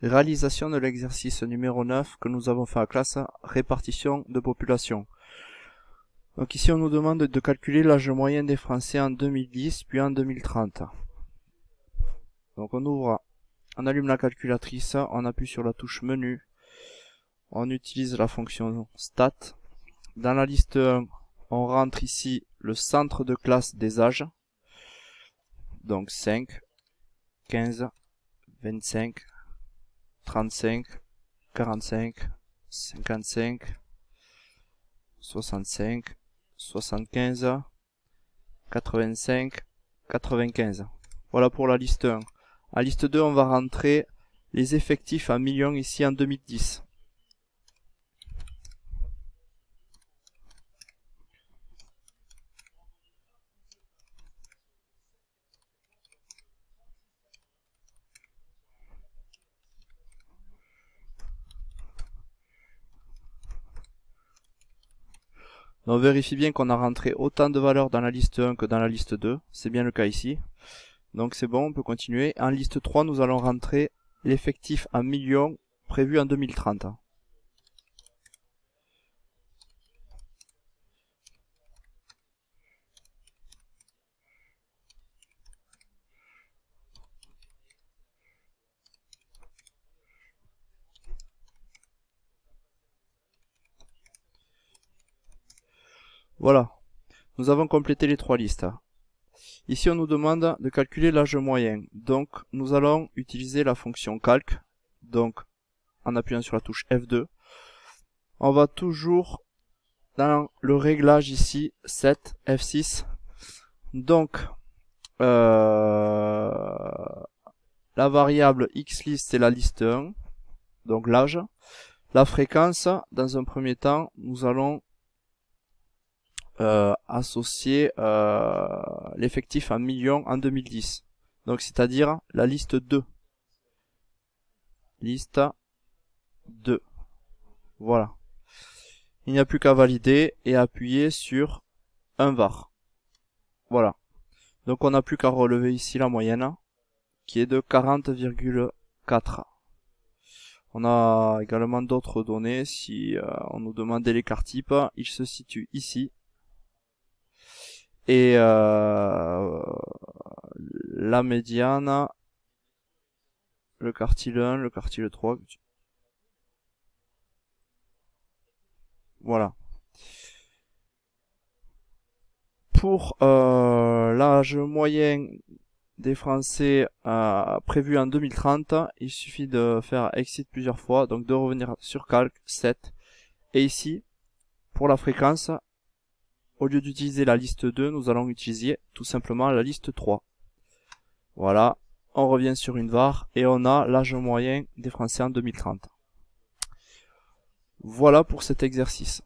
Réalisation de l'exercice numéro 9 que nous avons fait à classe, répartition de population. Donc ici on nous demande de calculer l'âge moyen des Français en 2010 puis en 2030. Donc on allume la calculatrice, on appuie sur la touche menu, on utilise la fonction stat. Dans la liste 1, on rentre ici le centre de classe des âges, donc 5, 15, 25, 35, 45, 55, 65, 75, 85, 95. Voilà pour la liste 1. À liste 2, on va rentrer les effectifs en millions ici en 2010. On vérifie bien qu'on a rentré autant de valeurs dans la liste 1 que dans la liste 2. C'est bien le cas ici. Donc c'est bon, on peut continuer. En liste 3, nous allons rentrer l'effectif en millions prévu en 2030. Voilà, nous avons complété les trois listes. Ici, on nous demande de calculer l'âge moyen. Donc, nous allons utiliser la fonction calc. Donc, en appuyant sur la touche F2. On va toujours dans le réglage ici, 7, F6. Donc, la variable xlist, c'est la liste 1. Donc, l'âge. La fréquence, dans un premier temps, nous allons associer l'effectif en millions en 2010. Donc c'est-à-dire la liste 2. Liste 2. Voilà. Il n'y a plus qu'à valider et appuyer sur un var. Voilà. Donc on n'a plus qu'à relever ici la moyenne qui est de 40,4. On a également d'autres données. Si on nous demandait l'écart type, il se situe ici. Et la médiane, le quartile 1, le quartile 3. Voilà. Pour l'âge moyen des Français prévu en 2030, il suffit de faire exit plusieurs fois, donc de revenir sur calc 7. Et ici, pour la fréquence, au lieu d'utiliser la liste 2, nous allons utiliser tout simplement la liste 3. Voilà, on revient sur une var et on a l'âge moyen des Français en 2030. Voilà pour cet exercice.